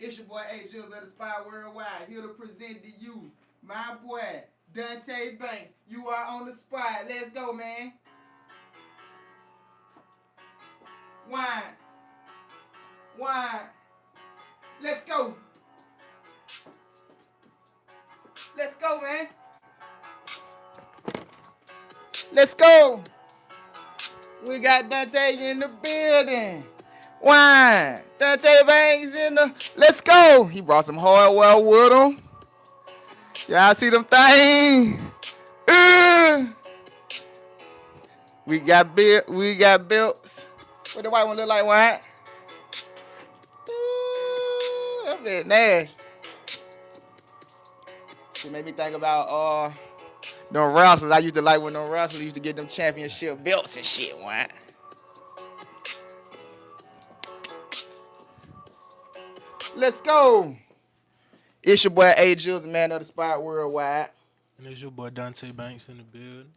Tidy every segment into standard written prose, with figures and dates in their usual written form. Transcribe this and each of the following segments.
It's your boy A. Jills of the Spy Worldwide, here to present to you my boy Donte Banks. You are on the spot. Let's go, man. Wine, wine. Let's go. Let's go, man. Let's go. We got Donte in the building. Wine. Donte Banks in the. Let's go. He brought some hardware with him. Y'all see them things? We got belts. What the white one look like, Wine? That bit nasty. She made me think about them wrestlers. I used to like when them wrestlers used to get them championship belts and shit, Wine. Let's go. It's your boy A. Jills, man of the spot worldwide. And it's your boy Donte Banks in the building.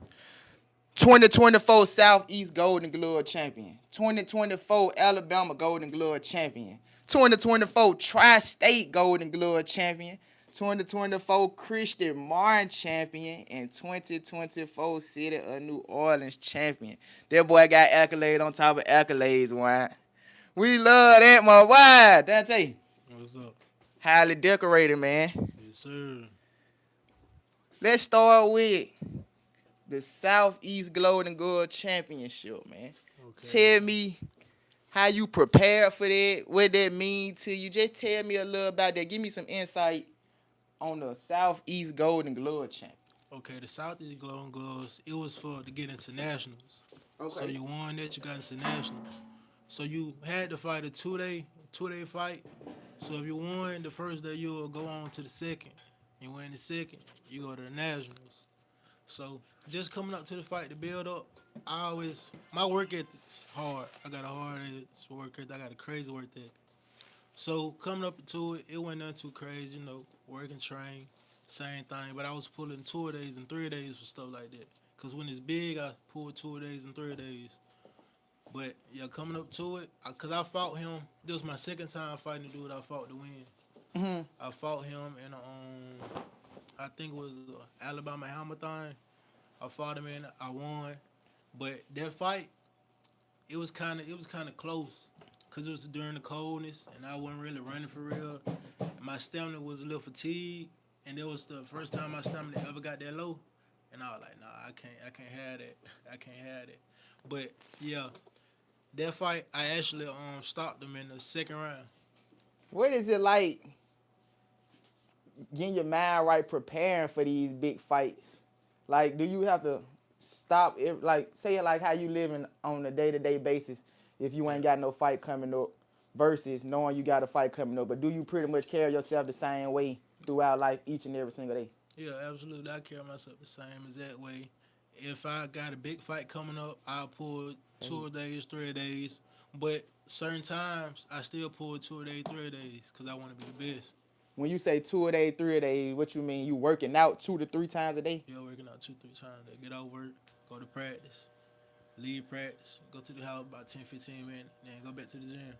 2024 Southeast Golden Glove champion. 2024 Alabama Golden Glove champion. 2024 Tri-State Golden Glove champion. 2024 Christian Martin champion. And 2024 City of New Orleans champion. That boy got accolades on top of accolades, Wine. We love that, my boy. Donte. What's up? Highly decorated, man. Yes, sir. Let's start with the Southeast Golden Glove Championship, man. Okay. Tell me how you prepared for that, what that mean to you. Just tell me a little about that. Give me some insight on the Southeast Golden Glove Champion. Okay, the Southeast Golden Gloves, it was for to get into nationals. Okay. So you won that, you got into nationals. So you had to fight a two-day fight. So if you won the first day, you'll go on to the second. You win the second, you go to the nationals. So just coming up to the fight to build up, my work ethic's hard. I got a hard work ethic. I got a crazy work ethic. So coming up to it, it wasn't nothing too crazy, work and train, same thing. But I was pulling 2 days and 3 days for stuff like that. Cause when it's big, I pull 2 days and 3 days. But yeah, coming up to it, cause I fought him. This was my second time fighting the dude I fought to win. Mm-hmm. I fought him in I think it was Alabama Hammer thing. I fought him in, I won. But that fight, it was kind of close, cause it was during the coldness, and I wasn't really running for real. My stamina was a little fatigued, and it was the first time my stamina ever got that low, and I was like, nah, I can't have that, I can't have that. But yeah, that fight, I actually stopped him in the second round. What is it like getting your mind right preparing for these big fights? Like, do you have to stop it? Like, say it like how you living on a day-to-day basis if you ain't Yeah, got no fight coming up versus knowing you got a fight coming up. But do you pretty much carry yourself the same way throughout life each and every single day? yeah, absolutely. I carry myself the same as that way. If I got a big fight coming up, I'll pull Hey. 2 days, 3 days. But certain times, I still pull 2 days, 3 days, because I want to be the best. When you say 2 a day, 3 a day, what you mean? You working out 2 to 3 times a day? Yeah, working out 2, 3 times. I get out of work, go to practice, leave practice, go to the house about 10, 15 minutes, then go back to the gym.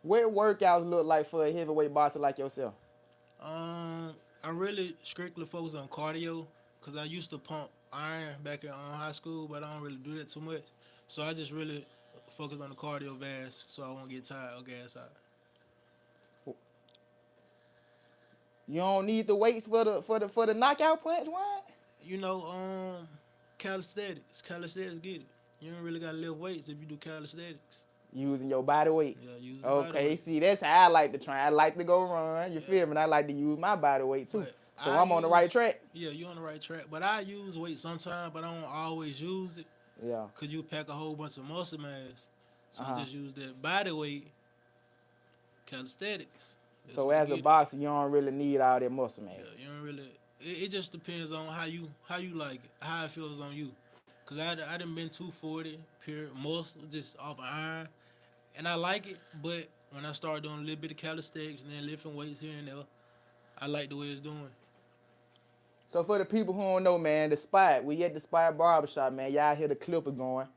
What workouts look like for a heavyweight boxer like yourself? I really strictly focus on cardio because I used to pump iron back in high school, but I don't really do that too much. So I just really focus on the cardio fast so I won't get tired or gas out. You don't need the weights for the knockout punch, what? You know, calisthenics get it. You don't really gotta lift weights if you do calisthenics. Using your body weight. Yeah, use the body Okay, weight. see, that's how I like to train. I like to go run, you Yeah, feel me? And I like to use my body weight too. but So I I'm on the right use track. yeah, you on the right track. But I use weight sometimes, but I don't always use it Yeah. because you pack a whole bunch of muscle mass. So I Uh-huh. just use that body weight calisthenics. That's So what as a get it. boxer, you don't really need all that muscle mass. Yeah, you don't really. It just depends on how you like it, how it feels on you. Cause I done been 240 pure muscle just off of iron, and I like it. But when I start doing a little bit of calisthenics and then lifting weights here and there, I like the way it's doing. So for the people who don't know, man, the spot, we at the spot barbershop, man. Y'all hear the clipper going.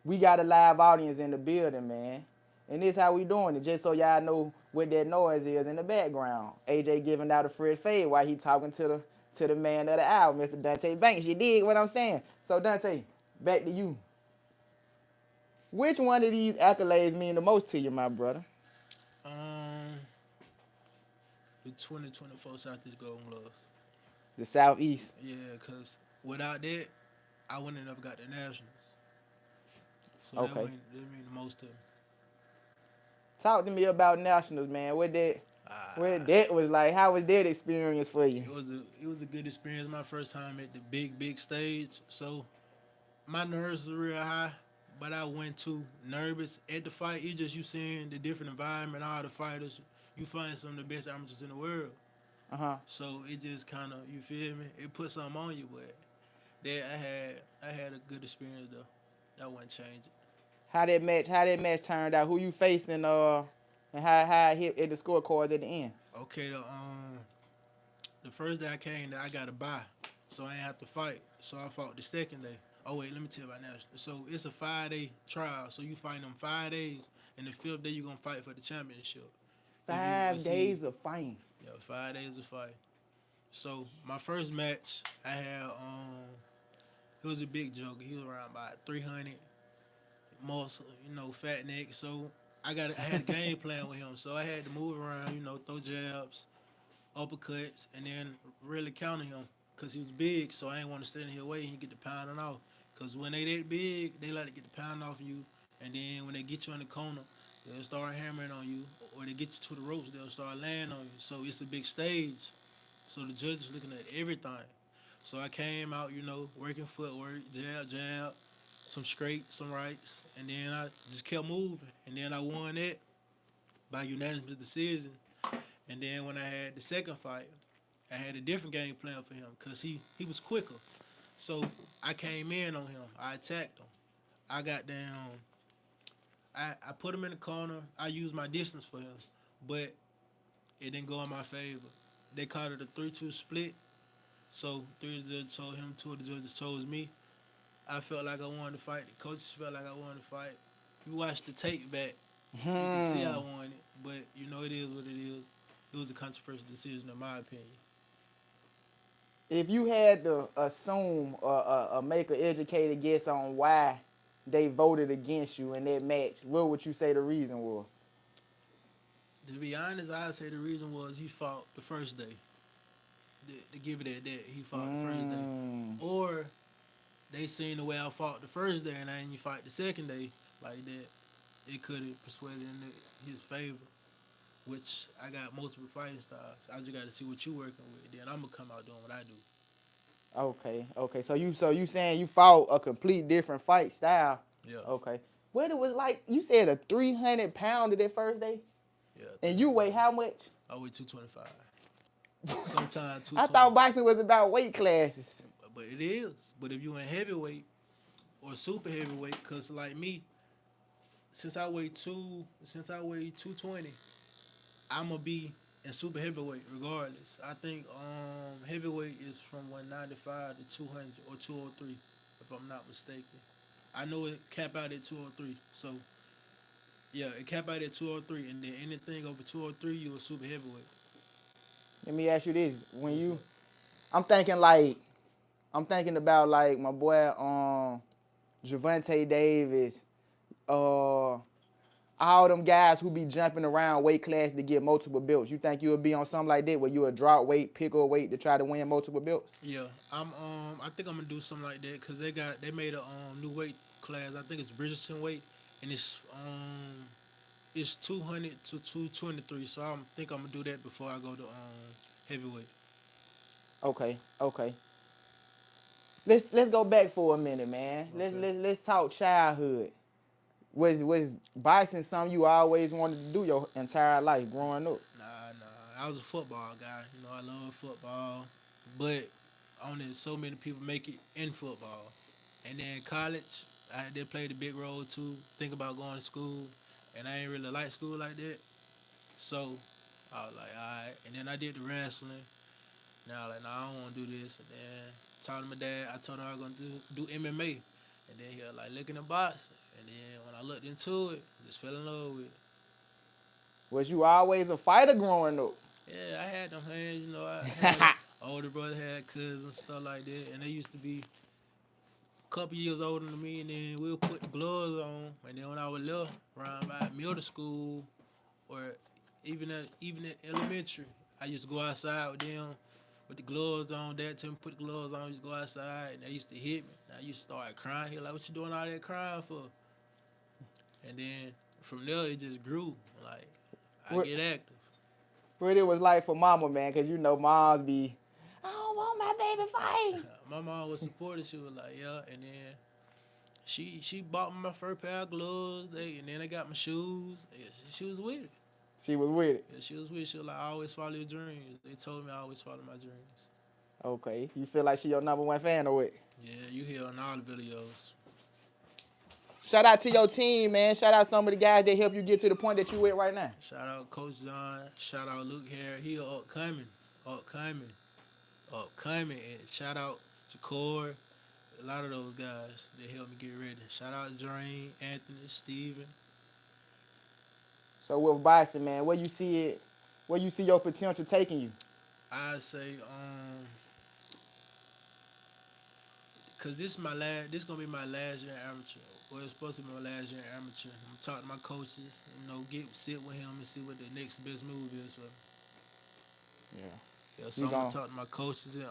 We got a live audience in the building, man. And this how we doing it, just so y'all know what that noise is in the background. AJ giving out a Fred fade while he talking to the man of the hour, Mr. Donte Banks. You dig what I'm saying? So Donte, back to you. Which one of these accolades mean the most to you, my brother? Um, the 2024 Southeast Golden Gloves. The Southeast. Yeah, cause without that, I wouldn't have never got the Nationals. So Okay. that mean the most to me. Talk to me about Nationals, man. What Ah, that was like? How was that experience for you? it was a good experience. My first time at the big stage. So my nerves were real high, but I went too nervous at the fight. You just you seeing the different environment, all the fighters. You find some of the best amateurs in the world. Uh-huh. So it just kind of you feel me. It put something on you, but that I had a good experience though. That wouldn't change it. How that match turned out? Who you faced and how it hit at the scorecards at the end? Okay, the first day I came there, I got a bye, so I ain't have to fight. So I fought the second day. Oh wait, let me tell you about that. So it's a 5 day trial. So you fight them 5 days, and the fifth day you gonna fight for the championship. If you 5 days exceed, of fighting. yeah, 5 days of fight. So my first match, I had he was a big joker. He was around about 300 muscle, fat neck. So I had a game plan with him. So I had to move around, throw jabs, uppercuts, and then really counter him because he was big. So I didn't want to stand in his way and he get the pounding off. Because when they that big, they like to get the pound off you, and then when they get you in the corner, they'll start hammering on you, or they get you to the ropes, they'll start laying on you. So it's a big stage. So the judge is looking at everything. So I came out, working footwork, jab, some straight, some rights, and then I just kept moving. And then I won it by unanimous decision. And then when I had the second fight, I had a different game plan for him because he was quicker. So I came in on him. I attacked him. I got down. I put him in the corner. I used my distance for him, but it didn't go in my favor. They called it a 3-2 split. So three of the judges told him, two of the judges chose me. I felt like I wanted to fight. The coaches felt like I wanted to fight. You watch the tape back, you can see I Hmm. won it, but it is what it is. It was a controversial decision in my opinion. If you had to assume or make an educated guess on why they voted against you in that match, what would you say the reason was? To be honest, I'd say the reason was he fought the first day. To give it at that, he fought the first day. Mm. Or they seen the way I fought the first day and then you fight the second day like that. It could have persuaded in his favor, which I got multiple fighting styles. I just got to see what you working with. Then I'm gonna come out doing what I do. Okay. So you saying you fought a complete different fight style? Yeah, Okay. What it was like? You said a 300 pounder that first day, yeah, and you 300 weigh pounds. how much? I weigh 225. Sometimes I 220. thought boxing was about weight classes. But it is. But if you in heavyweight or super heavyweight, cause like me, since I weigh 220, I'm gonna be in super heavyweight regardless. I think heavyweight is from 195 to 200 or 203, if I'm not mistaken. I know it cap out at 203. So yeah, it cap out at 203, and then anything over 203, you a super heavyweight. Let me ask you this: What's up? I'm thinking like, I'm thinking about like my boy, Javante Davis, all them guys who be jumping around weight class to get multiple belts. You think you would be on something like that where you would drop weight, pick up weight to try to win multiple belts? Yeah, I think I'm gonna do something like that because they made a new weight class. I think it's Bridgerton weight, and it's 200 to 223. So I think I'm gonna do that before I go to heavyweight. Okay. Let's go back for a minute, man. Let's Okay. let's let's talk childhood. Was boxing something you always wanted to do your entire life growing up? Nah. I was a football guy. I love football, but only so many people make it in football. And then college, I did play a big role too. Think about going to school, and I ain't really like school like that. So I was like, all right. And then I did the wrestling. Now I was like, nah, I don't want to do this. And then talked to my dad. I told him I was gonna do MMA. And then he was like, look in the box. And then when I looked into it, I just fell in love with it. Was you always a fighter growing up? Yeah, I had them hands. I had a older brother, had cousins, stuff like that, and they used to be a couple years older than me. And then we'll put the gloves on, and then when I was little, around by middle school or even at elementary, I used to go outside with them with the gloves on. Dad tell me put the gloves on. I used to go outside, and they used to hit me. And I used to start crying. He was like, "What you doing all that crying for?" And then from there, it just grew. Like I what get active. what it was like for mama, man? Cause moms be, I don't want my baby fighting. My mom was supportive. She was like, "Yeah," and then she bought me my first pair of gloves. And then I got my shoes. Yeah, she was with it. She was with it. Yeah, she was with it. She was like, "I always follow your dreams." They told me I always follow my dreams. Okay. You feel like she your number one fan or what? Yeah, you hear on all the videos. Shout out to your team, man. Shout out some of the guys that help you get to the point that you at right now. Shout out Coach John. Shout out Luke Harris. He upcoming, upcoming. And shout out Jakor. A lot of those guys that helped me get ready. Shout out Drain, Anthony, Steven. So with boxing, man, where you see it, where you see your potential taking you? I say, cause this gonna be my last year in amateur. Well, it's supposed to be my last year in amateur. I'm gonna talk to my coaches, sit with him and see what the next best move is for me. Yeah. Yeah, so You I'm gonna gon' talk to my coaches and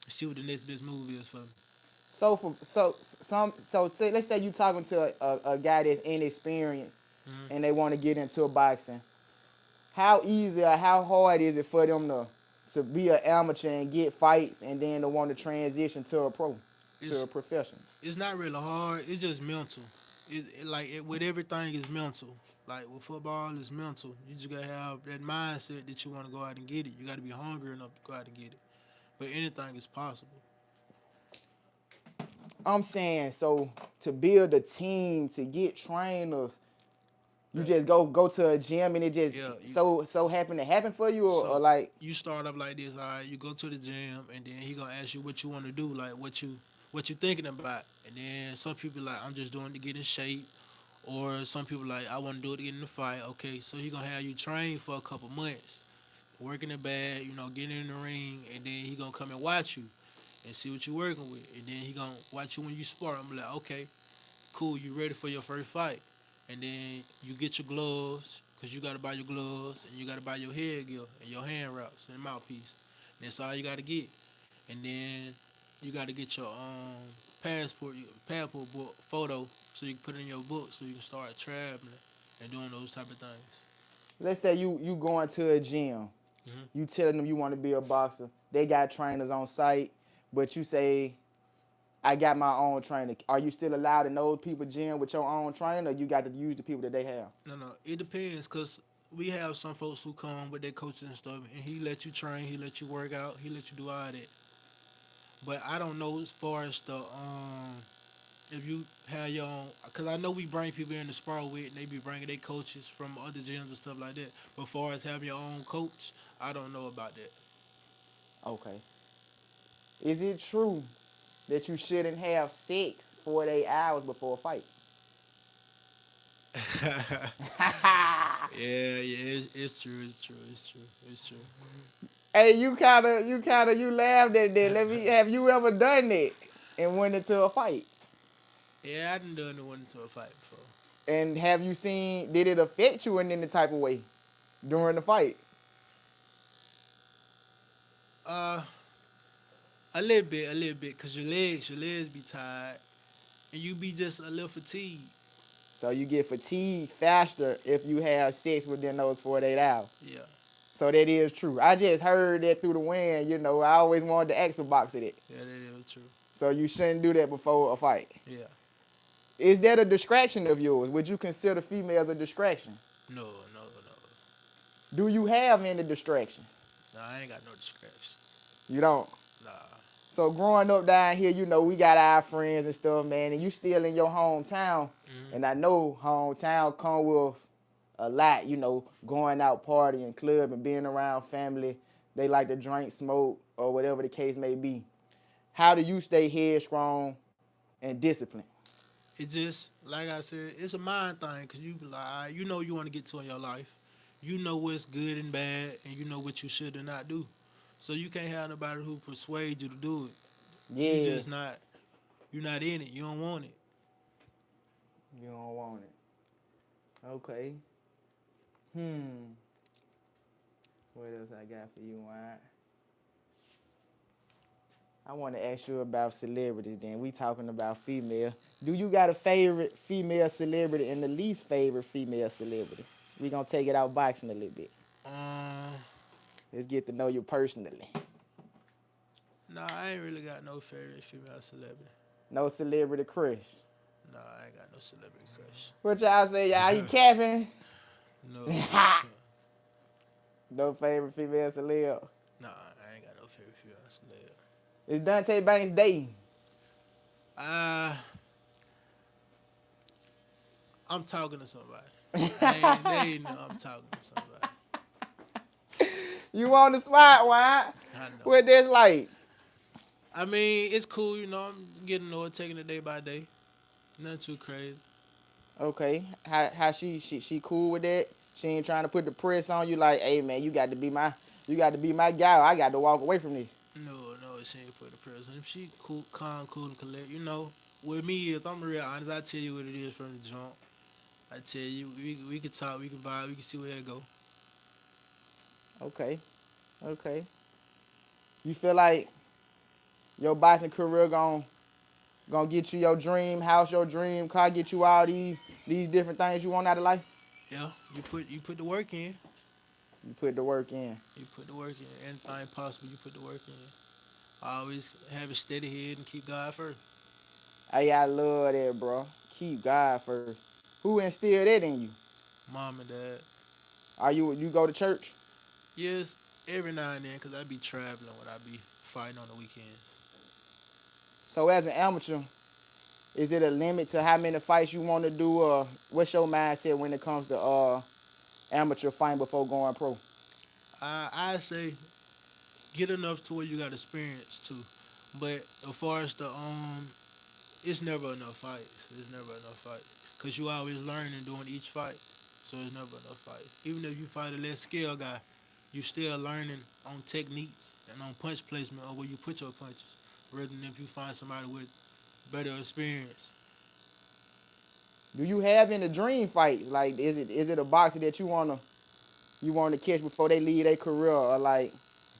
see what the next best move is for me. let's say you talking to a guy that's inexperienced Hmm. and they want to get into boxing. How easy or how hard is it for them to be an amateur and get fights and then to want to transition to a pro, to It's a professional? it's not really hard. It's just mental. With everything is mental. Like with football, it's mental. You just gotta have that mindset that you want to go out and get it. You gotta be hungry enough to go out and get it. But anything is possible. I'm saying so to build a team to get trainers. You Yeah, just go to a gym and it just yeah. so happen to happen for you or So like you start up like this. All right, you go to the gym, and then he gonna ask you what you want to do, like what you thinking about. And then some people like I'm just doing it to get in shape, or some people like I want to do it to get in the fight. Okay, so he gonna have you train for a couple months, working the bag, getting in the ring, and then he gonna come and watch you and see what you working with, and then he gonna watch you when you spar. I'm like, okay, cool, you ready for your first fight, and then you get your gloves, because you got to buy your gloves, and you got to buy your head gear and your hand wraps and mouthpiece. And that's all you got to get. And then you got to get your passport book photo, so you can put it in your book, so you can start traveling and doing those type of things. let's say you going to a gym, Hmm. you telling them you want to be a boxer. They got trainers on site, but you say I got my own trainer. Are you still allowed in those people gym with your own trainer, or you got to use the people that they have? No, no, it depends, because we have some folks who come with their coaches and stuff, and he let you train, he let you work out, he let you do all that. But I don't know as far as the if you have your own, because I know we bring people in to spar with, and they be bringing their coaches from other gyms and stuff like that. But as far as having your own coach, I don't know about Okay. Is it true that you shouldn't have sex 48 hours before a fight? that. Yeah, yeah, it's true, it's true. Hey, you laughed at that. Let me. Have you ever done that and went into a fight? Yeah, I done done the one into a fight before. And have you seen? Did it affect you in any type of way during the fight? Uh, a little bit, cause your legs be tired, and you be just a little fatigued. So you get fatigued faster if you have sex within those 48 hours. Yeah, So that is true. I just heard that through the wind. I always wanted to ask a boxer that. yeah, that is true. So you shouldn't do that before a fight. Yeah, Is that a distraction of yours? Would you consider females a distraction? no, no, no, Do you have any distractions? no. I ain't got no distraction. You don't. Nah. So growing up down here, we got our friends and stuff, man, and you still in your hometown. Hmm. And I know hometown come with a lot, going out partying, club, and being around family. They like to drink, smoke, or whatever the case may be. How do you stay headstrong and disciplined? It just like I said, it's a mind thing, cause you be like, all right, you know you want to get to in your life. you know what's good and bad, and you know what you should and not do. So you can't have nobody who persuade you to do it. You Yeah, just not. You're not in it. You don't want it. you don't want it. Okay. Hmm. What else I got for you, Wyatt? I want to ask you about celebrities. Then we talking about female. Do you got a favorite female celebrity and the least favorite female celebrity? We gonna take it out boxing a little bit. Um, Let's get to know you personally. nah, I ain't really got no favorite female celebrity. No celebrity crush. Nah, I ain't got no celebrity crush. What y'all say? Y'all he capping? No, I can't. No favorite female celeb. Nah, I ain't got no favorite female celeb. It's Donte Banks Day. Uh, I'm talking to somebody. They know I'm talking to somebody. You on the spot, why? I know. What this like? I mean, it's cool, I'm getting to know it, taking it day by day. Nothing too crazy. Okay, how she cool with that? She ain't trying to put the press on you like, hey man, you got to be my guy. Or I got to walk away from this. No, she ain't put the pressure. If she cool, calm, cool, and collect, with me is I'm real honest. I tell you what it is from the jump. I tell you, we can talk, we can vibe, we can see where it go. Okay, okay. You feel like your boxing career gonna get you your dream house, your dream car, get you all these different things you want out of life? Yeah, you put the work in. You put the work in. You put the work in. Anything possible, you put the work in. Always have a steady head and keep God first. Hey, I love that, bro. Keep God first. Who instilled that in you? Mom and dad. Are you go to church? Yes, every now and then, because I be traveling when I be fighting on the weekends. So as an amateur, is it a limit to how many fights you want to do? What's your mindset when it comes to amateur fighting before going pro? I say get enough to where you got experience too. But as far as it's never enough fights. It's never enough fights. Because you always learning doing each fight. So it's never enough fights. Even if you fight a less skilled guy, you still learning on techniques and on punch placement or where you put your punches. Rather than if you find somebody with better experience. Do you have any dream fights? Like, is it a boxer that you want to catch before they leave their career, or like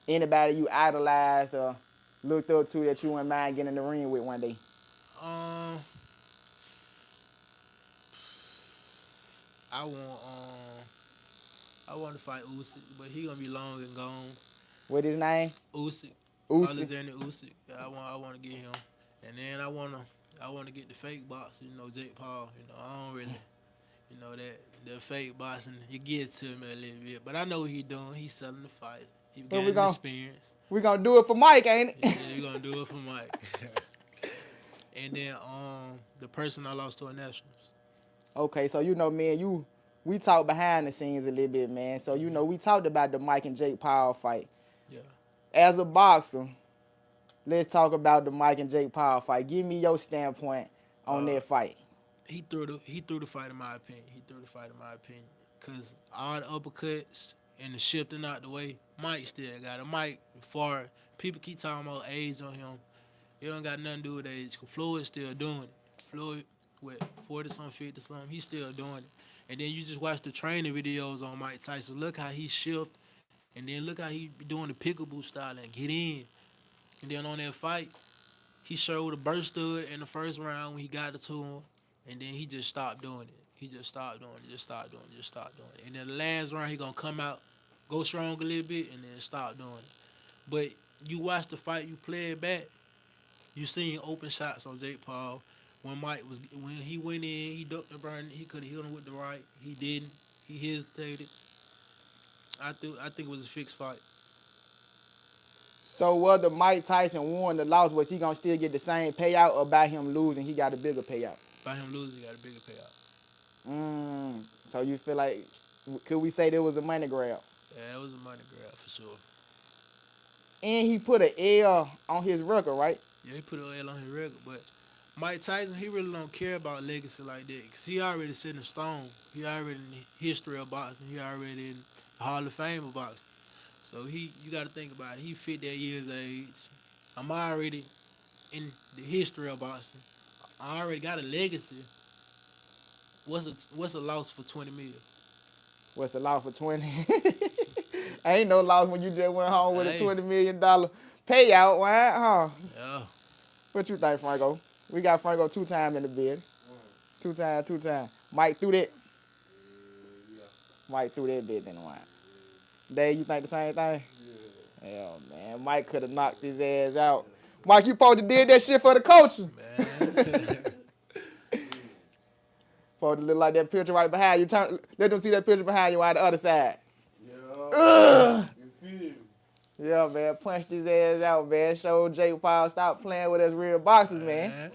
anybody you idolized or looked up to that you wouldn't mind getting in the ring with one day? Um, I want um I want to fight Usyk, but he gonna be long and gone. What his name? Usyk, Usyk. Alexander Usyk. Yeah, I want to get him, and then I wanna get the fake boxer. Jake Paul. I don't really, that the fake boxing. It gets to me a little bit, but I know what he doing. He's selling the fights. He But we gaining gonna experience. we gonna do it for Mike, ain't Yeah, it? you gonna do it for Mike. And then the person I lost to a nationals. Okay, so me and you, we talked behind the scenes a little bit, man. So we talked about the Mike and Jake Paul fight. Yeah. As a boxer, let's talk about the Mike and Jake Paul fight. Give me your standpoint on Uh, that fight. he threw the fight in my opinion. He threw the fight in my opinion. Cause all the uppercuts and the shifting out the way, Mike still got it. Mike, far people keep talking about age on him. It don't got nothing to do with age. Floyd still doing it. Floyd with 40 something, 50 something, he's still doing it. And then you just watch the training videos on Mike Tyson. Look how he shift, and then look how he be doing the peekaboo style and get in. And then on that fight, he showed a burst of it in the first round when he got it to him, and then he just stopped doing it. He just stopped doing it, just stopped doing it, just stopped doing it. And then the last round, he gonna come out, go strong a little bit, and then stop doing it. But you watch the fight, you play it back, you seen open shots on Jake Paul. When he went in, he ducked the burn. He could have hit him with the right. He didn't. He hesitated. I think it was a fixed fight. So whether Mike Tyson won the loss, was he gonna still get the same payout, or by him losing, he got a bigger payout? By him losing, he got a bigger payout. So you feel like, could we say there was a money grab? Yeah, it was a money grab for sure. And he put an L on his record, right? Yeah, he put an L on his record, but Mike Tyson, he really don't care about legacy like that. 'Cause he already set in stone. He already in the history of boxing. He already in the Hall of Fame of boxing. So you got to think about it. He fit that year's age. I'm already in the history of boxing. I already got a legacy. What's a loss for 20 million? What's the law for 20? Ain't no loss when you just went home with a Hey, $20 million payout, right? Huh? yeah. What you think, Franco? We got Franco 2 times in the bid. 2 times, 2 times. Mike threw that. Mike threw that bid in the wine. Dave, you think the same thing? Hell, man. Mike could have knocked his ass out. Mike, you supposed to did that shit for the culture. Man. Supposed to look like that picture right behind you. Let them see that picture behind you on the other side. Ugh. Yeah, man. Punched his ass out, man. Showed Jake Paul stop playing with us real boxers, man. Man.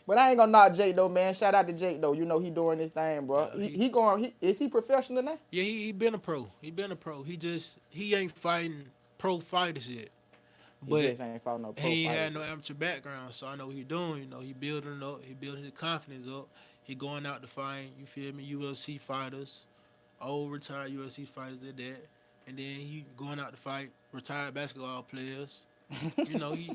But I ain't gonna knock Jake though, man. Shout out to Jake though. You know he doing his thing, bro. Yeah, Is he professional now? yeah, he been a pro. He been a pro. He ain't fighting pro fighters yet. He But just ain't fought no pro he ain't fighters. had no amateur background, so I know what he doing. You know, he building up. He building his confidence up. He going out to fight. You feel me? UFC fighters, old retired UFC fighters at that, and then he going out to fight retired basketball players. You know, he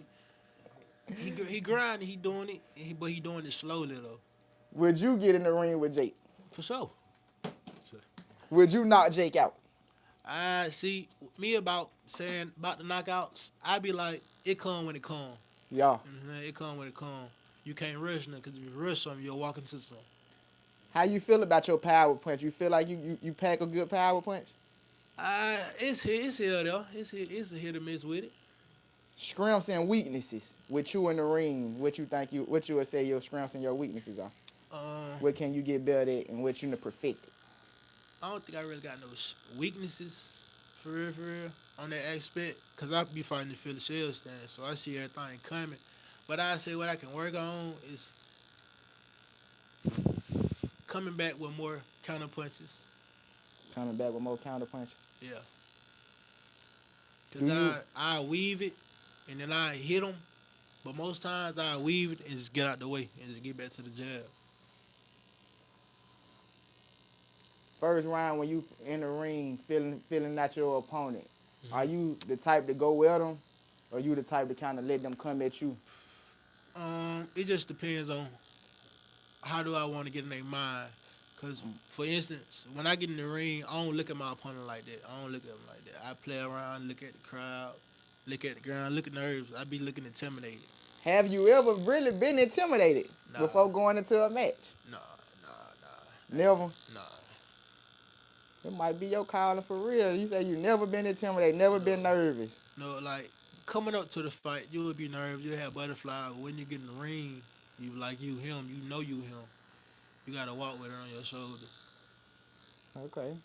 grinding. He doing it, but he doing it slowly though, Would you get in the ring with Jake? for sure. Would you knock Jake out? I see me about the knockouts. I be like, it come when it come. Yeah. It come when it come. You can't rush nothing because if you rush something, you'll walk into something. How you feel about your power punch? You feel like you pack a good power punch? It's here though. It's a hit or miss with it. Strengths and weaknesses with you in the ring. What you would say your strengths and your weaknesses are? What can you get better at and what you to perfect it? I don't think I really got no weaknesses for real on that aspect because I be fighting the Philly shell stand, so I see everything coming. But I say what I can work on is coming back with more counter punches. Coming back with more counter punch. Yeah, Do because you I weave it and then I hit them, but most times I weave it and just get out the way and just get back to the jab. first round when you in the ring feeling out your opponent? Are you the type to go with them, or you the type to kind of let them come at you? It just depends on how do I want to get in their mind. Cause for instance, when I get in the ring, I don't look at my opponent like that. I don't look at them like that. I play around, look at the crowd, look at the ground, look at nerves. I be looking intimidated. Have you ever really been intimidated Nah, before going into a match? nah, nah, Never. nah. It might be your calling for real. You say you never been intimidated, never been nervous. No, like coming up to the fight, you would be nervous. You have butterflies. But when you get in the ring, you like you him. You know you him. You gotta walk with it on your shoulders. Okay.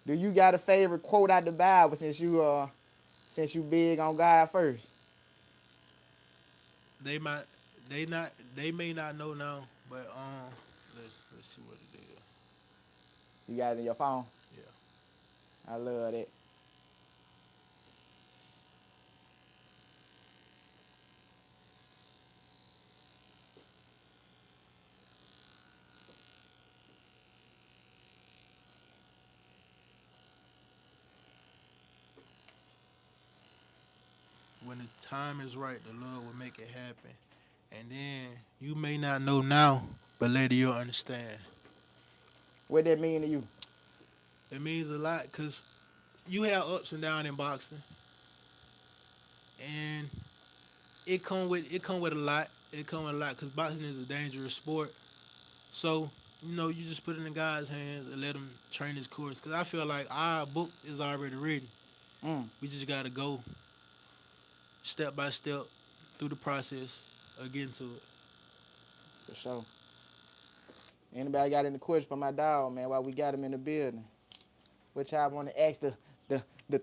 Do you got a favorite quote out the Bible since you big on God first? They might, they may not know now, but let's see what it is. You got it in your phone? Yeah. I love that. When the time is right, the Lord will make it happen. And then you may not know now, but later you'll understand. What that mean to you? It means a lot because you have ups and downs in boxing, and it come with a lot. It come with a lot because boxing is a dangerous sport. So you just put it in God's hands and let him train his course. Because I feel like our book is already written. Mm, We just gotta go step by step through the process of getting to it. for sure. Anybody got any questions for my dog, man, while we got him in the building? Which I want to ask the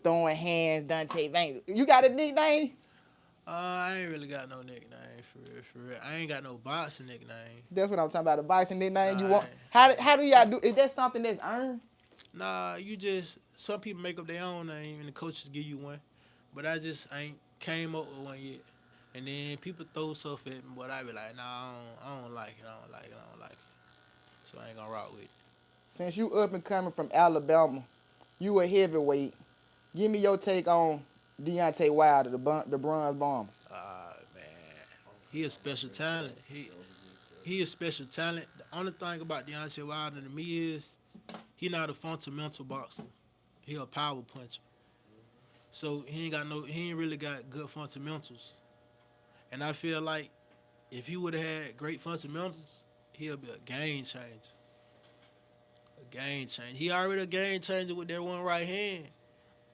throwing hands Donte Banks. You got a nickname? I ain't really got no nickname for real. I ain't got no boxing nickname. That's what I'm talking about. The boxing nickname. Nah, You I want? ain't. How do y'all do? Is that something that's earned? Nah, you just some people make up their own name and the coaches give you one, but I just ain't came up with one yet. And then people throw stuff at me, but I be like, nah, I don't like it. I don't like it. I don't like it. So I ain't gonna rock with it. Since you up and coming from Alabama, you a heavyweight. Give me your take on Deontay Wilder, the bronze bomber. Man, he a special talent. He a special talent. The only thing about Deontay Wilder to me is he not a fundamental boxer. He a power puncher. So he ain't really got good fundamentals. And I feel like if he would have had great fundamentals, he'll be a game changer. A game changer. He already a game changer with that one right hand.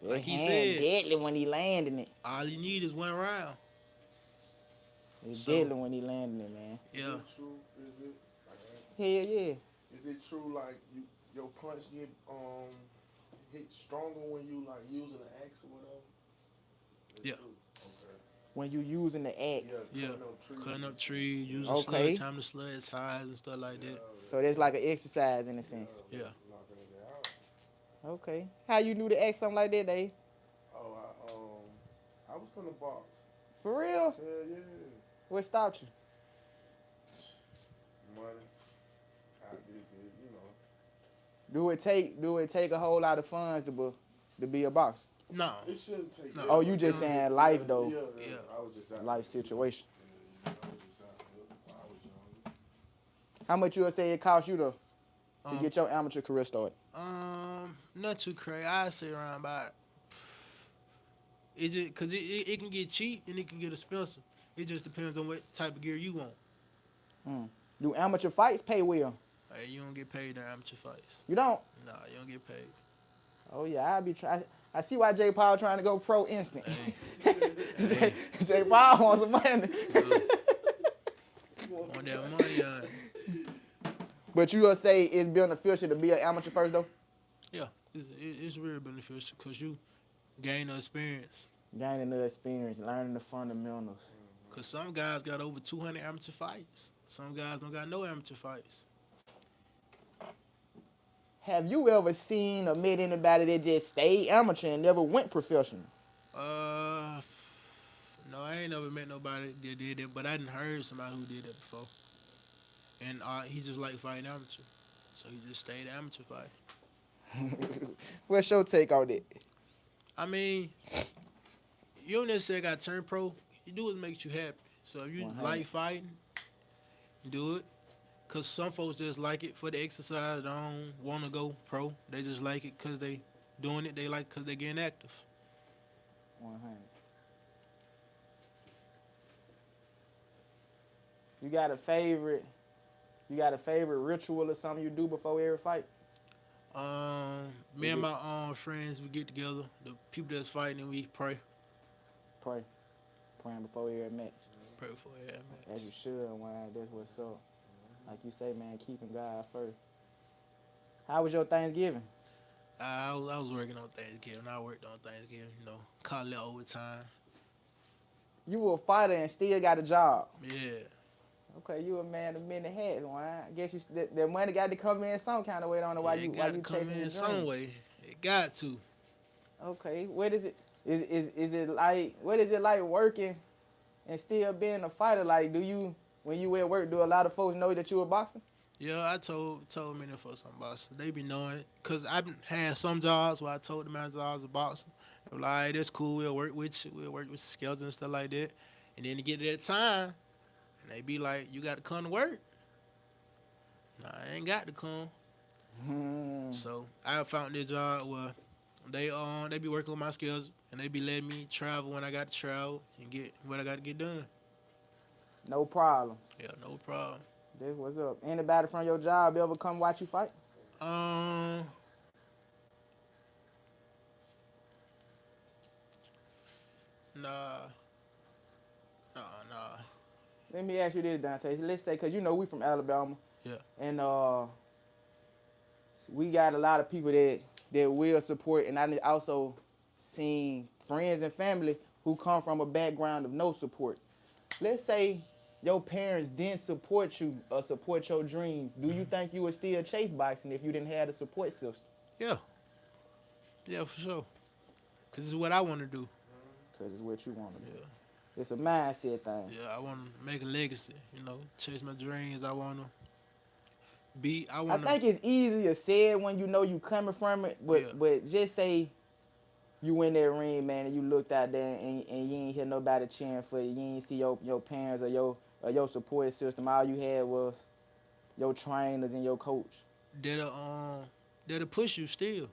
That Like he hand said, deadly when he landing it. all you need is one round. It's So deadly when he landing it, man. Is yeah, it true? Is it Hell yeah. is it true like your punch get hit stronger when you like using an axe or whatever? It's Yeah. true. Okay. When you using the axe. yeah. Cutting up trees. Cutting up trees, using Okay. sludge, time to sludge ties and stuff like that. So that's like an exercise in a sense. Yeah. Knocking it out. Okay. How you knew to ask something like that, Dave? Oh, I was from the box. For real? Yeah. What stopped you? Money. I did it, you know. Do it take a whole lot of funds to be a boxer? No. It shouldn't take. No. Oh, you just saying life though. Yeah. Yeah. I was just out. Life situation. Yeah, I was just out there when I was young. How much you would say it cost you to Um, get your amateur career started? Not too crazy. I say around about. It just cause it can get cheap and it can get expensive. It just depends on what type of gear you want. Do amateur fights pay well? Like, you don't get paid in amateur fights. You don't? Nah, you don't get paid. Oh yeah, I be trying. I see why Jay Paul trying to go pro instant. Jay Paul wants some money. On that money, But you gonna say it's beneficial to be an amateur first though? yeah, it's really beneficial because you gain the experience. Gaining the experience, learning the fundamentals. Because some guys got over 200 amateur fights. Some guys don't got no amateur fights. Have you ever seen or met anybody that just stayed amateur and never went professional? No, I ain't never met nobody that did it, but I done heard somebody who did it before. And he just like fighting amateur. So he just stayed amateur fight. What's your take on that? I mean, you don't necessarily got to turn pro. You do what makes you happy. So if you 100. like fighting, do it. Because some folks just like it for the exercise. They don't want to go pro. They just like it because they doing it. They like because they getting active. 100. You got a favorite? You got a favorite ritual or something you do before every fight? Me and my friends, we get together. The people that's fighting, we pray. Pray. Praying before every match. Pray for it, man. As you should, man. That's what's up. Like you say, man, keeping God first. How was your Thanksgiving? I was working on Thanksgiving. I worked on Thanksgiving, call it overtime. You were a fighter and still got a job. Yeah. Okay, you a man of many hats, man. I guess that money got to come in some kind of way. I don't know why Yeah, you it gotta chasing come your in dream. some way. It got to. Okay, what is it? Is it like? What is it like working and still being a fighter? Like, when you at work, do a lot of folks know that you a boxer? Yeah, I told many folks I'm boxing. They be knowing it. Because I've had some jobs where I told the manager I was a boxer. They were like, hey, that's cool. We'll work with you. We'll work with skills and stuff like that. And then to get to that time, and they be like, you got to come to work. Nah, I ain't got to come. So I found this job where they be working with my skills and they be letting me travel when I got to travel and get what I got to get done. No problem. Yeah, no problem. That's what's up. Anybody from your job ever come watch you fight? Nah. Let me ask you this, Donte. Let's say, because we from Alabama. Yeah. And we got a lot of people that will support, and I also seen friends and family who come from a background of no support. Let's say your parents didn't support you or support your dreams. Do you think you would still chase boxing if you didn't have the support system? Yeah. Yeah, for sure. Because it's what I want to do. Because it's what you want to do. Yeah. It's a mindset thing. Yeah, I want to make a legacy. You know, chase my dreams. I want to be. I I want to. think it's easier said when you know you coming from it, Yeah. but just say you in that ring, man, and you looked out there and you ain't hear nobody cheering for you. You ain't see your parents or your support system. All you had was your trainers and your coach. That'll that'll push you still.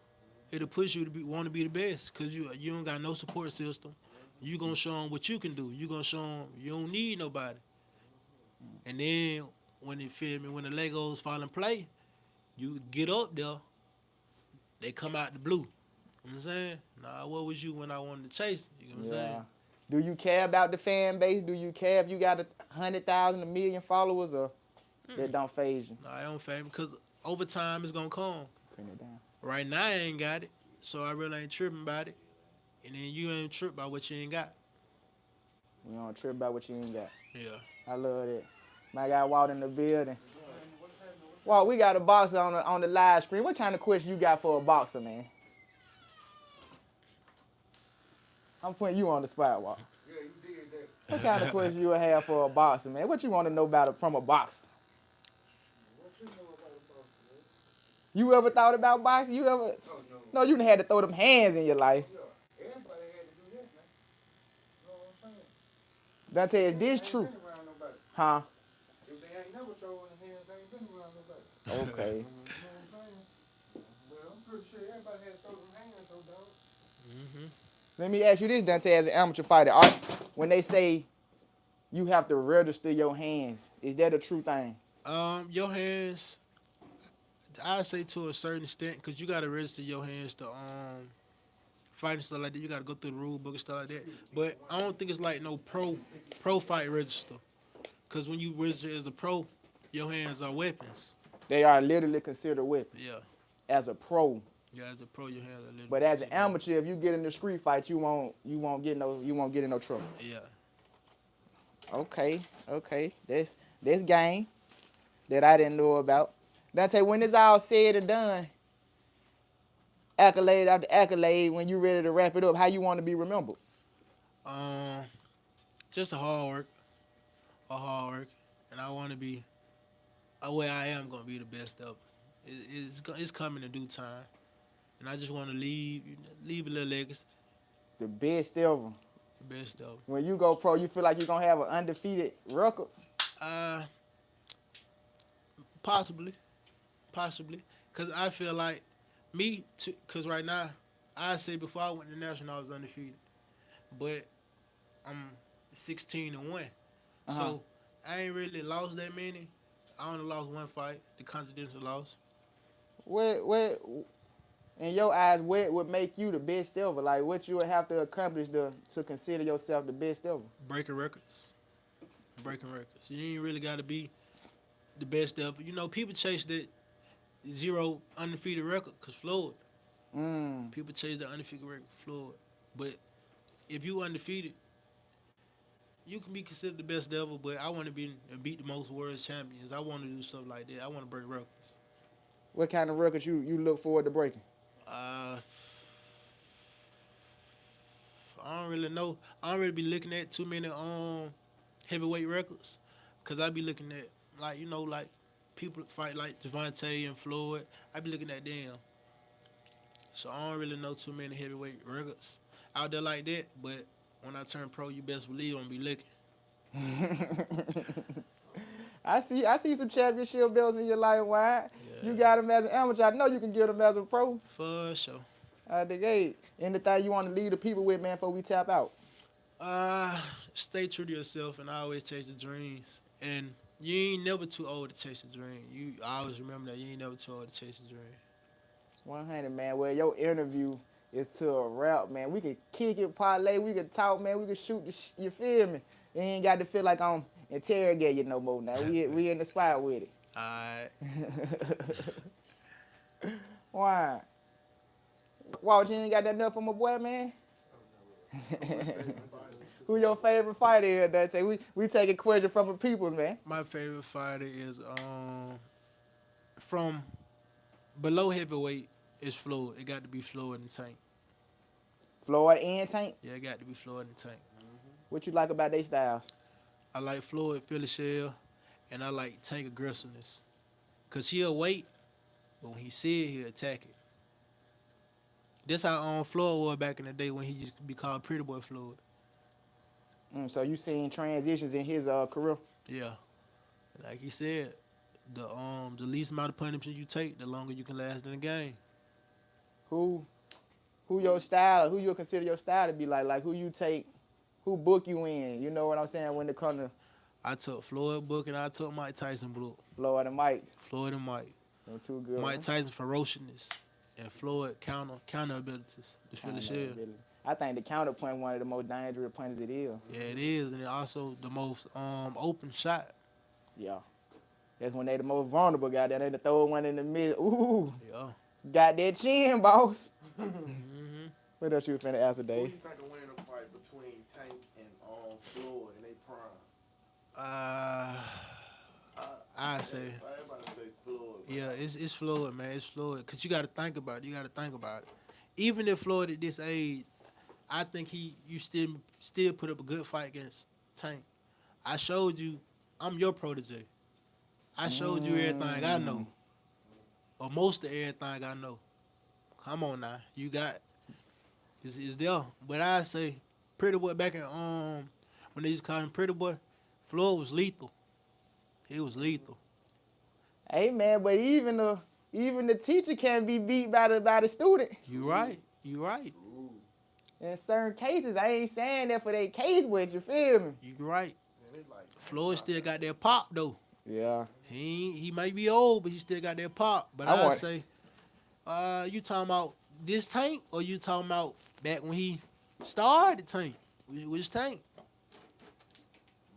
It'll push you to be want to be the best because you don't got no support system. You gonna show them what you can do. You gonna show them you don't need nobody. And then when you feel me, when the Legos fall in play, you get up there. They come out the blue. You know what I'm saying? Nah, what was you when I wanted to chase? You know what I'm Yeah. saying? Do you care about the fan base? Do you care if you got 100,000, a million followers, or that don't phase you? Nah, I don't fame because over time it's gonna come. Putting it down. Right now I ain't got it, so I really ain't tripping about it. And then you ain't trip about what you ain't got. You don't trip about what you ain't got. Yeah. I love that. My guy Walt in the building. Walt, we got a boxer on the live screen. What kind of question you got for a boxer, man? I'm putting you on the spot, Walt. Yeah, you did that. What kind of question you would have for a boxer, man? What you want to know about it from a boxer? What you know about the boxing, man? You ever thought about boxing? You ever? Oh, no. No, you done had to throw them hands in your life. Yeah, everybody had to do that, man. You know what I'm saying? Dante, is They this ain't true? been around nobody. Huh? If they ain't never throwing the hands, they ain't been around nobody. Okay. You know what I'm saying? But I'm pretty sure everybody had to throw them hands, though, dog. Let me ask you this, Dante, as an amateur fighter. When they say you have to register your hands, is that a true thing? Your hands, I say to a certain extent, because you gotta register your hands to fight and stuff like that. You gotta go through the rule book and stuff like that. But I don't think it's like no pro fight register, because when you register as a pro, your hands are weapons. They are literally considered weapons. Yeah, As a pro, yeah. As a pro, your hands are literally. but as an considered weapons. amateur, if you get in the street fight, you won't get in no trouble. Yeah. Okay. That's game that I didn't know about. Dante, when it's all said and done, accolade after accolade, when you ready to wrap it up, how you want to be remembered? Just a hard work, and I want to be where I am gonna be the best of. It's coming in due time, and I just want to leave a little legacy, The best ever. the best of. When you go pro, you feel like you're gonna have an undefeated record. Uh, possibly, cause I feel like cause right now I say before I went to national I was undefeated, but I'm 16-1, so I ain't really lost that many. I only lost one fight, the Continental loss. What in your eyes, what would make you the best ever? Like what you would have to accomplish to consider yourself the best ever? Breaking records. Breaking records. You ain't really got to be the best ever. You know, people chase that zero undefeated record because Floyd. People chase the undefeated record for Floyd. But if you undefeated, you can be considered the best ever, but I want to beat the most world champions. I want to do stuff like that. I want to break records. What kind of records you look forward to breaking? Uh, I don't really know. I don't really be looking at too many heavyweight records, cause I be looking at like people fight like Devonte and Floyd. I be looking at them, so I don't really know too many heavyweight records out there like that. But when I turn pro, you best believe I'm be looking. I see some championship belts in your life, Wide. Yeah. You got them as an amateur. I know you can get them as a pro. For sure. I think, hey, anything you want to leave the people with, man, before we tap out? Stay true to yourself and always chase your dreams. And you ain't never too old to chase your dream. You always remember that you ain't never too old to chase your dream. 100, man. Well, your interview is to a wrap, man. We could kick it, parlay. We could talk, man. We could shoot you feel me? You ain't got to feel like I'm interrogating you no more now. We in the spot with it. Alright. Why? Walt, you ain't got that enough for my boy, man? Who your favorite fighter is, Dante? We take a question from the people, man. My favorite fighter is from below heavyweight is Floyd. It got to be Floyd and Tank. Floyd and Tank? Yeah, it got to be Floyd and Tank. What you like about their style? I like Floyd Philly shell, and I like Tank aggressiveness. Cause he'll wait, but when he see it, he'll attack it. That's how Floyd was back in the day when he used to be called Pretty Boy Floyd. So you seen transitions in his career? Yeah, like he said, the least amount of punishment you take, the longer you can last in the game. Who your style? Who you consider your style to be like? Like who you take? Who book you in? You know what I'm saying when it comes to I took Floyd book and I took Mike Tyson book. Floyd and Mike. Floyd and Mike. Them two good. Mike ones. Tyson ferociousness and Floyd counter abilities. The Philly shell. I think the counterpoint one of the most dangerous punches it is. Yeah, it is, and it also the most open shot. Yeah. That's when they the most vulnerable guy. They throw one in the middle. Ooh. Yeah. Got that chin, boss. Mm-hmm. What else you finna answer, Who do Dave? you think will win a fight between Tank and Floyd in their prime? I say, Everybody say Floyd. yeah, it's Floyd, man. It's Floyd. Cause you got to think about it. Even if Floyd at this age, I think you still put up a good fight against Tank. I showed you, I'm your protege. I showed you everything I know, or most of everything I know. Come on now, you got it's there. But I say, Pretty Boy back in when they used to call him Pretty Boy, Floyd was lethal. He was lethal. Hey man, but even the teacher can be beat by the student. You right. In certain cases, I ain't saying that for their case, but you feel me? You right. And it's like Floyd still got that pop though. Yeah. He might be old, but he still got that pop. But I say, you talking about this Tank or you talking about back when he started Tank? Which Tank?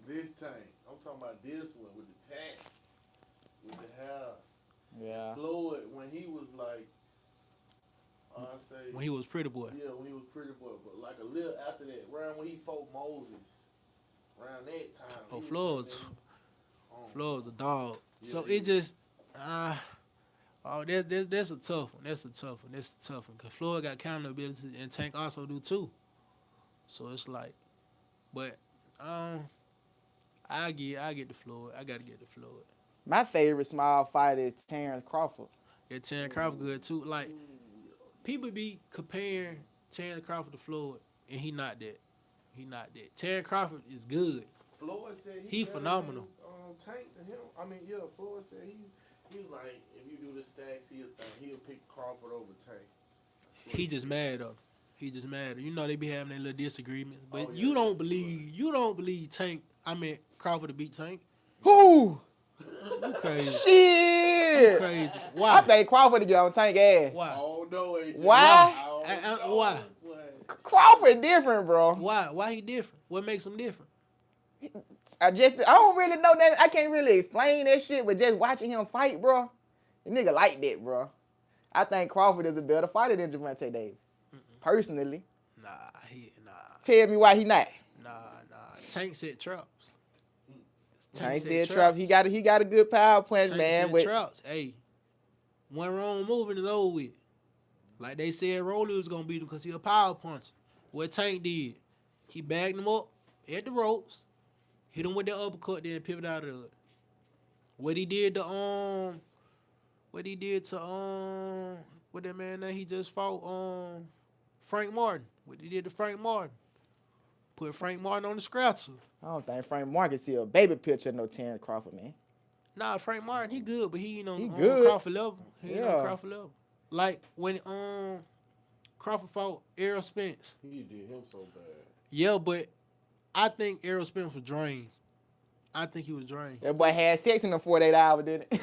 this Tank. I'm talking about this one with the tats, with the hair. Yeah. Floyd when he was like, I say When he was Pretty Boy. yeah, when he was Pretty Boy, but like a little after that, around when he fought Moses, around that time. Oh, he Floyd's a dog. Yeah, So he it just that's a tough one. That's a tough one. Cause Floyd got counter ability and Tank also do too. So it's like, but I get the Floyd. I gotta get the Floyd. My favorite small fighter is Terrence Crawford. Yeah, Terrence Crawford good too. Like people be comparing Terrence Crawford to Floyd, and he not that. Terrence Crawford is good. Floyd said He better phenomenal. Than, Tank than him. I mean, yeah, Floyd said he was like, if you do the stacks, he'll pick Crawford over Tank. He just mad though. You know they be having their little disagreements, but Oh, yeah, you don't right. believe Crawford to beat Tank. Who? You crazy. Shit. Crazy. I Why? think Crawford to get on Tank ass. Why? Oh no, AJ. Why? Why? Crawford different, bro. Why he different? What makes him different? I don't really know that. I can't really explain that shit, but just watching him fight, bro, the nigga like that, bro. I think Crawford is a better fighter than Gervonta Davis. Personally. Nah. Tell me why he not. Nah. Tank said traps. Tank said traps. He got a good power punch, Tank man. said traps. Hey, one wrong moving is over with. Like they said, Rolly was gonna beat him because he a power puncher. What Tank did, he bagged him up at the ropes, hit him with the uppercut, then pivot out of it. What he did to what that man that he just fought Frank Martin. What he did to Frank Martin. Put Frank Martin on the scratcher. I don't think Frank Martin see a baby picture of no Terrence Crawford, man. Nah, Frank Martin, he good, but he ain't on good. Crawford level. He ain't on Yeah. Crawford level. Like when Crawford fought Errol Spence. He did him so bad. Yeah, but I think Errol Spence was drained. He was drained. That boy had sex in the 48 hours, didn't it?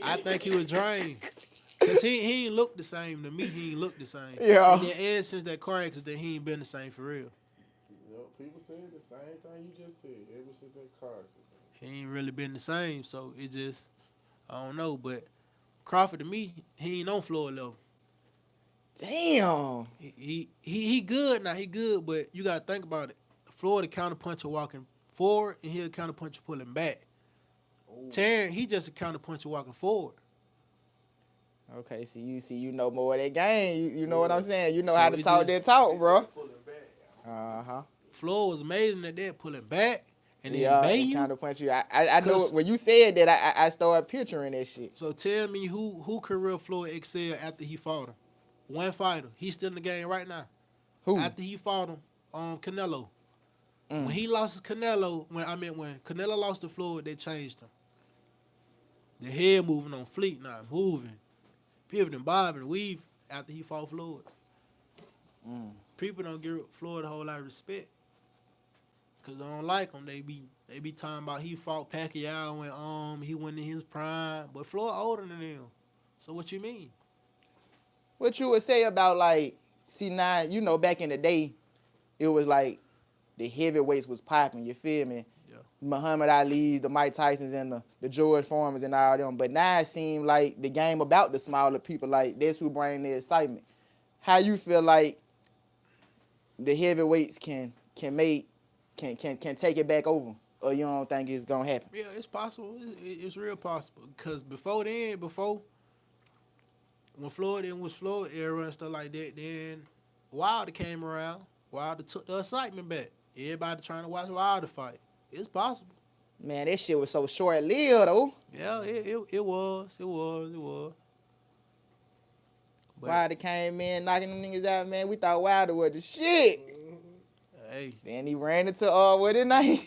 I think he was drained. Cause he ain't look the same to me. He ain't look the same. Yeah. And then ever since that car accident, he ain't been the same for real. Yep, people say the same thing you just said. Ever since that car accident. He ain't really been the same. So it just, I don't know. But Crawford to me, he ain't on Floyd level. Damn. He good now. He good, but you gotta think about it. Floyd a counter puncher walking forward, and he a counter puncher pulling back. Terrence, he just a counter puncher walking forward. Okay, you know more of that game. You know what I'm saying? You know So how to it talk just- that talk, bro. Pulling back. I Floyd was amazing at that, pulling back and then Yeah, and banging. kind of punch you. I know 'Cause- when you said that, I started picturing that shit. So tell me who career Floyd excelled after he fought him? One fighter. He's still in the game right now. Who? After he fought him, Canelo. Mm. When he lost to Canelo, when Canelo lost to Floyd, they changed him. The head moving on fleek now, moving, pivoting, bobbing, weave after he fought Floyd. People don't give Floyd a whole lot of respect because they don't like him. They be talking about he fought Pacquiao when he went in his prime, but Floyd older than him. So what you mean? What you would say about like, see now, you know, back in the day, it was like the heavyweights was popping. You feel me? Yeah. Muhammad Ali's, the Mike Tysons, and the George Foremans and all them. But now it seems like the game about the smaller people, like that's who bring the excitement. How you feel like the heavyweights can take it back over, or you don't think it's gonna happen? Yeah, it's possible. It's real possible because before when Floyd was Floyd era and stuff like that, then Wilder came around. Wilder took the excitement back. Everybody trying to watch Wilder fight. It's possible. Man, that shit was so short-lived though. Yeah, it was. But Wilder came in knocking them niggas out, man. We thought Wilder was the shit. hey, Then he ran into what his name?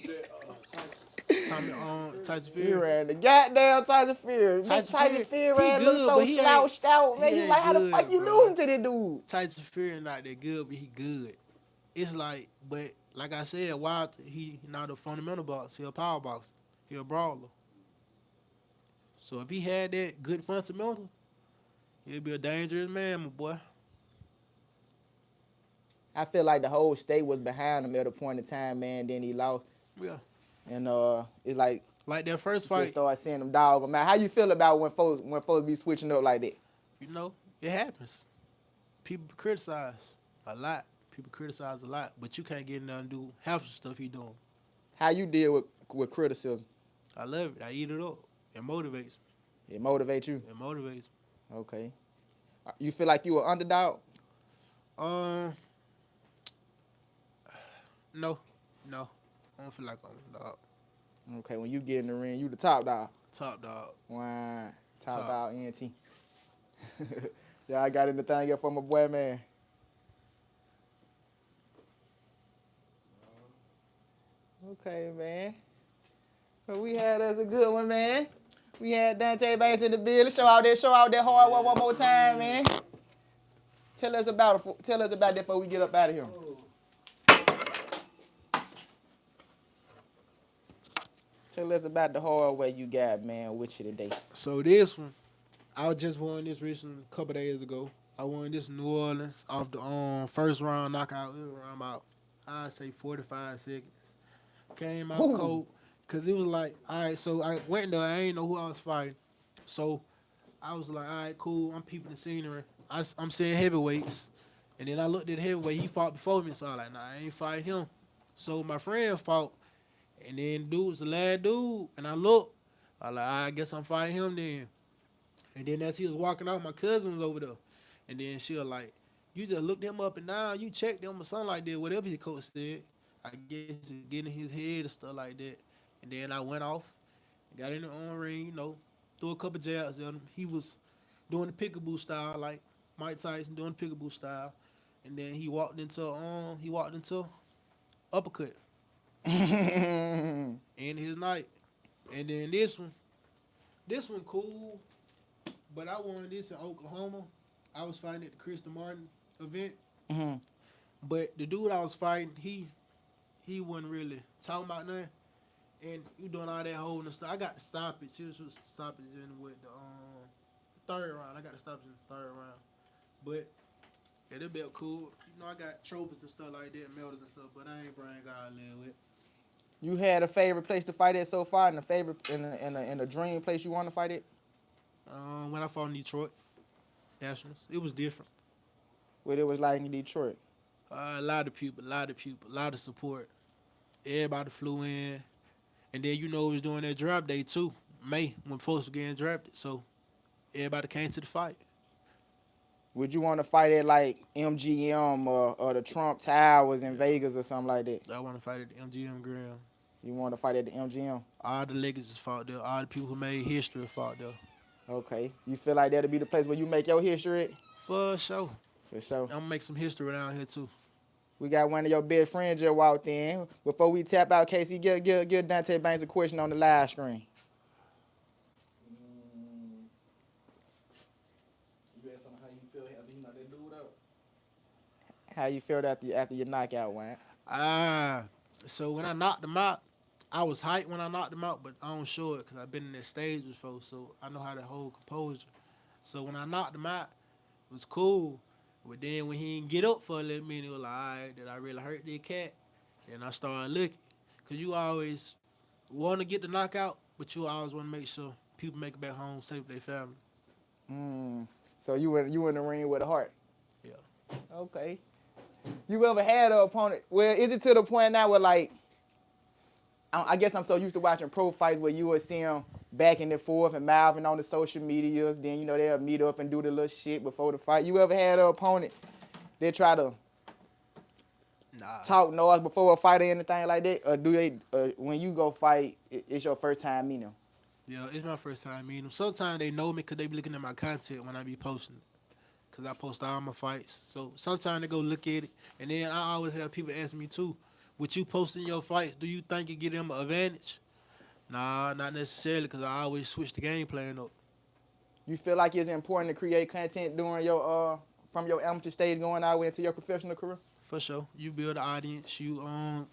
Tyson He Fury. ran the goddamn Tyson Fury. Tyson Fury Fury, ran he look good, so but he slouched out, man. he You ain't like, how the good, fuck you bro. losing to this dude? Tyson Fury not that good, but he good. It's like, but like I said, Wilder, he not a fundamental boxer. He a power boxer. He a brawler. So if he had that good fundamental, he'd be a dangerous man, my boy. I feel like the whole state was behind him at a point in time, man. Then he lost, Yeah. and it's like Like that first just fight, started seeing them dog him out. How you feel about when folks be switching up like that? you know, it happens. People criticize a lot. People criticize a lot, but you can't get in there and do half the stuff he doing. How you deal with criticism? I love it. I eat it up. It motivates me. It motivates you. It motivates me. Okay. You feel like you an underdog? No. I don't feel like I'm a dog. Okay, when you get in the ring, you the top dog. Top dog. Wow. Top Top. dog ENT. Yeah, I got anything here for my boy, man. Okay, man. So we had us a good one, man. We had Donte Banks in the building. Show out that hard work one more time, man. Tell us about that before we get up out of here. Tell us about the hard way you got, man, with you today. So this one, I just won this recently a couple days ago. I won this in New Orleans off the first round knockout. It was around about, I'd say 45 seconds. Came out Ooh. cold because it was like, all right, so I went there. I ain't know who I was fighting. So I was like, all right, cool. I'm peeping the scenery. I'm seeing heavyweights. And then I looked at heavyweight. He fought before me. So I was like, nah, I ain't fighting him. So my friend fought. And then dude was the last dude. And I looked. I was like, I guess I'm fighting him then. And then as he was walking out, my cousin was over there. And then she was like, you just looked him up and down. You checked him or something like that. Whatever his coach said. I guess to get in his head and stuff like that. And then I went off. Got in the ring, threw a couple jabs at him. He was doing the peekaboo style, like Mike Tyson doing the peekaboo style. And then he walked into uppercut. End his night. And then this one cool, but I won this in Oklahoma. I was fighting at the Kristen Martin event. Mm-hmm. But the dude I was fighting, he wasn't really talking about nothing. And you doing all that holding and stuff. I got to stop it. She was stop it in with the third round. I got to stop it in the third round. But yeah, that belt cool. I got trophies and stuff like that, medals and stuff, but I ain't bring all that with. You had a favorite place to fight at so far, and a favorite in a dream place you want to fight at? When I fought in Detroit Nationals, it was different. What it was like in Detroit? A lot of people, a lot of support. Everybody flew in. And then it was during that draft day too, May, when folks were getting drafted. So everybody came to the fight. Would you want to fight at like MGM or the Trump Towers in Vegas or something like that? I want to fight at the MGM Grand. You want to fight at the MGM? All the legacies fought there. All the people who made history fought there. Okay. You feel like that'll be the place where you make your history at? For sure. For sure. I'm gonna make some history around here too. We got one of your best friends just walked in. Before we tap out, Casey, give Donte Banks a question on the live stream. You asked him how you feel after he knocked that dude out. How you felt after your knockout, Wayne? So when I knocked him out, I was hyped when I knocked him out, but I don't show it because I've been in that stage before, so I know how to hold composure. So when I knocked him out, it was cool. But then when he didn't get up for a little minute, it was like, all right, did I really hurt that cat? Then I started looking. Because you always want to get the knockout, but you always want to make sure people make it back home safe with their family. So you in the ring with a heart. Yeah. Okay. You ever had an opponent? Well, is it to the point now where like, I guess I'm so used to watching pro fights where you would see them back and forth and mouthing on the social medias. Then, you know, they'll meet up and do the little shit before the fight. You ever had an opponent that try to talk noise before a fight or anything like that? Or do they, when you go fight, it's your first time meeting them? Yeah, it's my first time meeting them. Sometimes they know me because they be looking at my content when I be posting it. Because I post all my fights. So sometimes they go look at it. And then I always have people ask me too, with you posting your fights, do you think it give them an advantage? Nah, not necessarily, because I always switch the game plan up. You feel like it's important to create content during your from your amateur stage going all the way into your professional career? For sure. You build an audience, you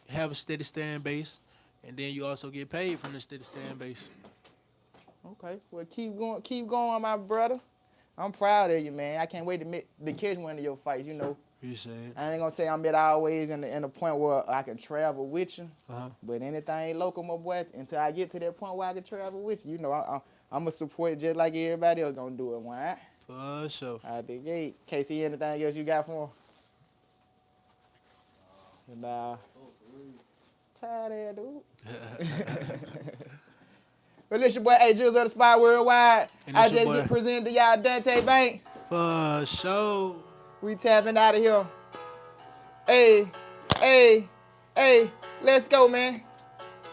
have a steady stand base, and then you also get paid from the steady stand base. Okay, well keep going, my brother. I'm proud of you, man. I can't wait to catch one of your fights, you know. Appreciate it. I ain't gonna say I'm at always in the point where I can travel with you, Uh-huh. but anything local, my boy, until I get to that point where I can travel with you, you know, I'm gonna support just like everybody else gonna do it, man. For sure. Out the gate. Casey, anything else you got for him? Nah. Tired of that, dude. Well, listen, boy, hey, Jules of the Spot Worldwide. And I it's your just boy. get presented to y'all Donte Banks. For sure. We tapping out of here. Hey, let's go, man.